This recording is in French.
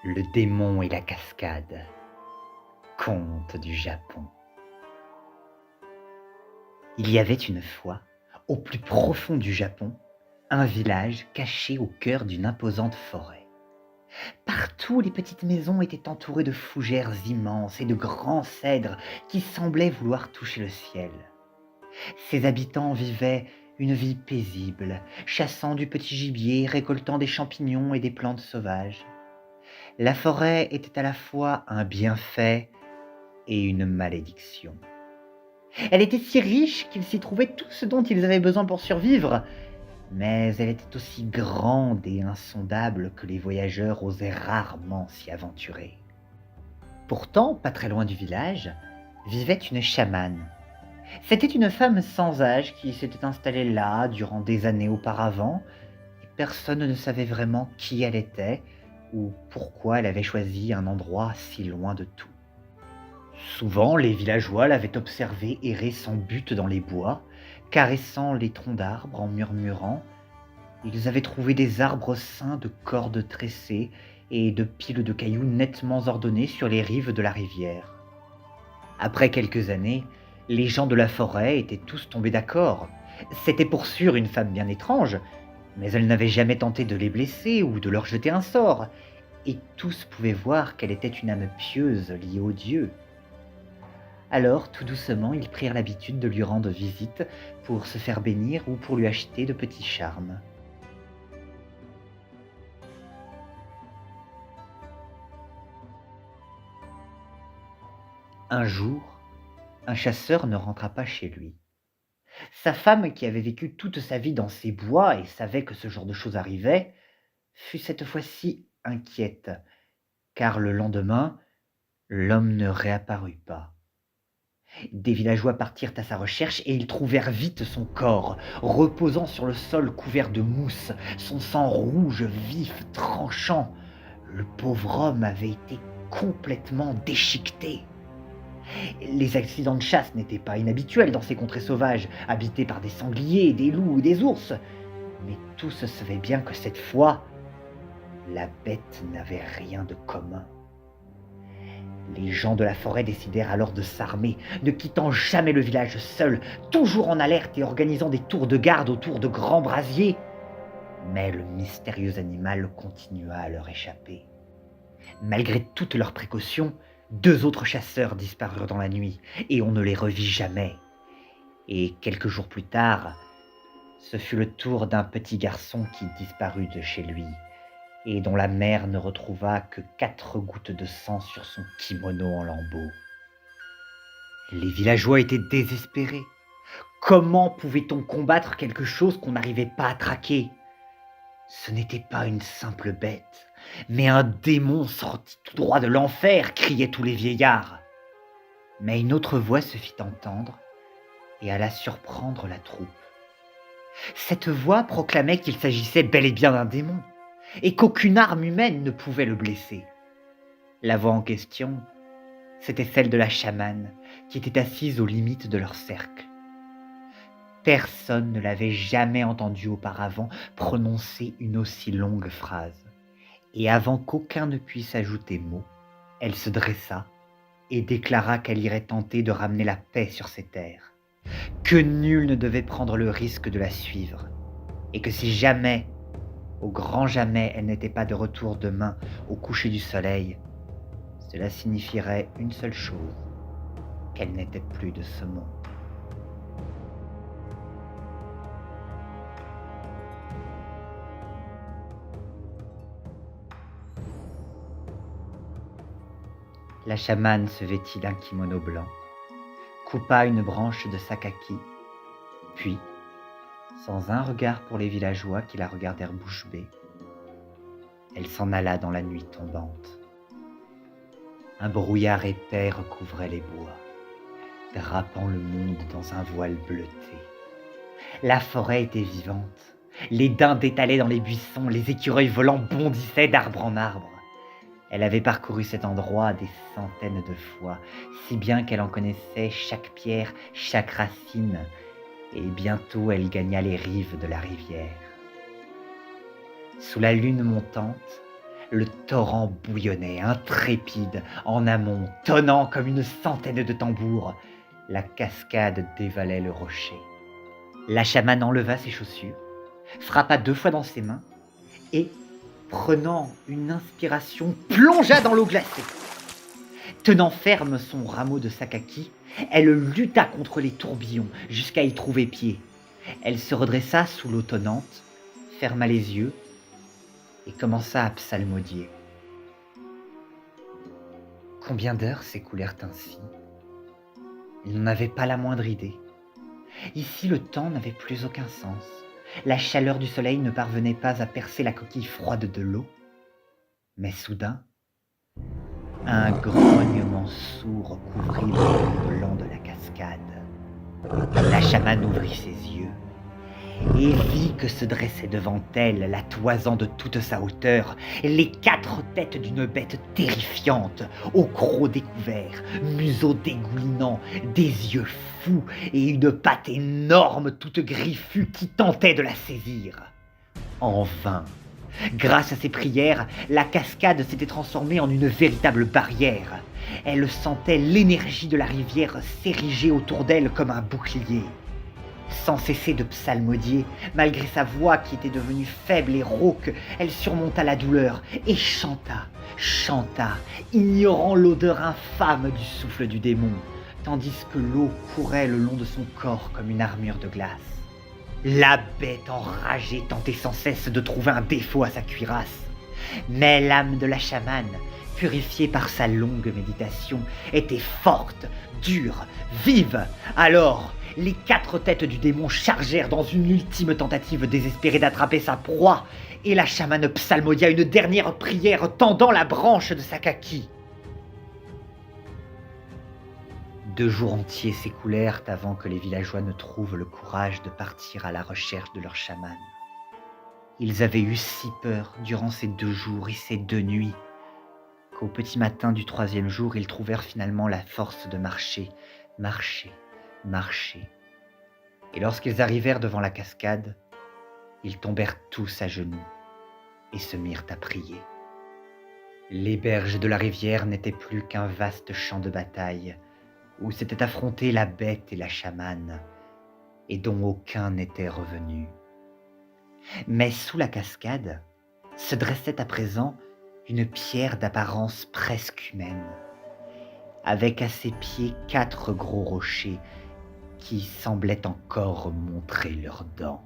Le démon et la cascade. Conte du Japon. Il y avait une fois, au plus profond du Japon, un village caché au cœur d'une imposante forêt. Partout, les petites maisons étaient entourées de fougères immenses et de grands cèdres qui semblaient vouloir toucher le ciel. Ses habitants vivaient une vie paisible, chassant du petit gibier, récoltant des champignons et des plantes sauvages. La forêt était à la fois un bienfait et une malédiction. Elle était si riche qu'ils s'y trouvaient tout ce dont ils avaient besoin pour survivre, mais elle était aussi grande et insondable que les voyageurs osaient rarement s'y aventurer. Pourtant, pas très loin du village, vivait une chamane. C'était une femme sans âge qui s'était installée là durant des années auparavant, et personne ne savait vraiment qui elle était ou pourquoi elle avait choisi un endroit si loin de tout. Souvent, les villageois l'avaient observée errer sans but dans les bois, caressant les troncs d'arbres en murmurant. Ils avaient trouvé des arbres ceints de cordes tressées et de piles de cailloux nettement ordonnées sur les rives de la rivière. Après quelques années, les gens de la forêt étaient tous tombés d'accord. C'était pour sûr une femme bien étrange, mais elle n'avait jamais tenté de les blesser ou de leur jeter un sort, et tous pouvaient voir qu'elle était une âme pieuse liée aux dieux. Alors, tout doucement, ils prirent l'habitude de lui rendre visite pour se faire bénir ou pour lui acheter de petits charmes. Un jour, un chasseur ne rentra pas chez lui. Sa femme, qui avait vécu toute sa vie dans ces bois et savait que ce genre de choses arrivait, fut cette fois-ci inquiète, car le lendemain, l'homme ne réapparut pas. Des villageois partirent à sa recherche et ils trouvèrent vite son corps, reposant sur le sol couvert de mousse, son sang rouge, vif, tranchant. Le pauvre homme avait été complètement déchiqueté. Les accidents de chasse n'étaient pas inhabituels dans ces contrées sauvages, habitées par des sangliers, des loups ou des ours. Mais tous savaient bien que cette fois, la bête n'avait rien de commun. Les gens de la forêt décidèrent alors de s'armer, ne quittant jamais le village seuls, toujours en alerte et organisant des tours de garde autour de grands brasiers. Mais le mystérieux animal continua à leur échapper. Malgré toutes leurs précautions, 2 autres chasseurs disparurent dans la nuit, et on ne les revit jamais. Et quelques jours plus tard, ce fut le tour d'un petit garçon qui disparut de chez lui, et dont la mère ne retrouva que 4 gouttes de sang sur son kimono en lambeaux. Les villageois étaient désespérés. Comment pouvait-on combattre quelque chose qu'on n'arrivait pas à traquer? Ce n'était pas une simple bête, mais un démon sorti tout droit de l'enfer, criaient tous les vieillards. Mais une autre voix se fit entendre et alla surprendre la troupe. Cette voix proclamait qu'il s'agissait bel et bien d'un démon, et qu'aucune arme humaine ne pouvait le blesser. La voix en question, c'était celle de la chamane, qui était assise aux limites de leur cercle. Personne ne l'avait jamais entendue auparavant prononcer une aussi longue phrase. Et avant qu'aucun ne puisse ajouter mot, elle se dressa et déclara qu'elle irait tenter de ramener la paix sur ces terres, que nul ne devait prendre le risque de la suivre, et que si jamais, au grand jamais, elle n'était pas de retour demain au coucher du soleil, cela signifierait une seule chose, qu'elle n'était plus de ce monde. La chamane se vêtit d'un kimono blanc, coupa une branche de sakaki, puis, sans un regard pour les villageois qui la regardèrent bouche bée, elle s'en alla dans la nuit tombante. Un brouillard épais recouvrait les bois, drapant le monde dans un voile bleuté. La forêt était vivante, les daims étalaient dans les buissons, les écureuils volants bondissaient d'arbre en arbre. Elle avait parcouru cet endroit des centaines de fois, si bien qu'elle en connaissait chaque pierre, chaque racine, et bientôt elle gagna les rives de la rivière. Sous la lune montante, Le torrent bouillonnait, intrépide, en amont, tonnant comme une centaine de tambours. La cascade dévalait le rocher. La chamane enleva ses chaussures, frappa 2 fois dans ses mains et, prenant une inspiration, plongea dans l'eau glacée. Tenant ferme son rameau de sakaki, elle lutta contre les tourbillons jusqu'à y trouver pied. Elle se redressa sous l'eau tonnante, ferma les yeux et commença à psalmodier. Combien d'heures s'écoulèrent ainsi? Il n'en avait pas la moindre idée. Ici, le temps n'avait plus aucun sens. La chaleur du soleil ne parvenait pas à percer la coquille froide de l'eau. Mais soudain, un grognement sourd couvrit le blanc de la cascade. La chamane ouvrit ses yeux et vit que se dressait devant elle, la toisant de toute sa hauteur, les 4 têtes d'une bête terrifiante, au croc découvert, museau dégoulinant, des yeux fous et une patte énorme toute griffue qui tentait de la saisir. En vain. Grâce à ses prières, la cascade s'était transformée en une véritable barrière. Elle sentait l'énergie de la rivière s'ériger autour d'elle comme un bouclier. Sans cesser de psalmodier, malgré sa voix qui était devenue faible et rauque, elle surmonta la douleur et chanta, ignorant l'odeur infâme du souffle du démon, tandis que l'eau courait le long de son corps comme une armure de glace. La bête enragée tentait sans cesse de trouver un défaut à sa cuirasse, mais l'âme de la chamane, purifiée par sa longue méditation, était forte, dure, vive. Alors, les 4 têtes du démon chargèrent dans une ultime tentative désespérée d'attraper sa proie, et la chamane psalmodia une dernière prière tendant la branche de sakaki. 2 jours entiers s'écoulèrent avant que les villageois ne trouvent le courage de partir à la recherche de leur chamane. Ils avaient eu si peur durant ces 2 jours et ces 2 nuits qu'au petit matin du 3e jour, ils trouvèrent finalement la force de marcher. Et lorsqu'ils arrivèrent devant la cascade, ils tombèrent tous à genoux et se mirent à prier. Les berges de la rivière n'étaient plus qu'un vaste champ de bataille où s'étaient affrontés la bête et la chamane, et dont aucun n'était revenu. Mais sous la cascade se dressait à présent une pierre d'apparence presque humaine, avec à ses pieds 4 gros rochers qui semblaient encore montrer leurs dents.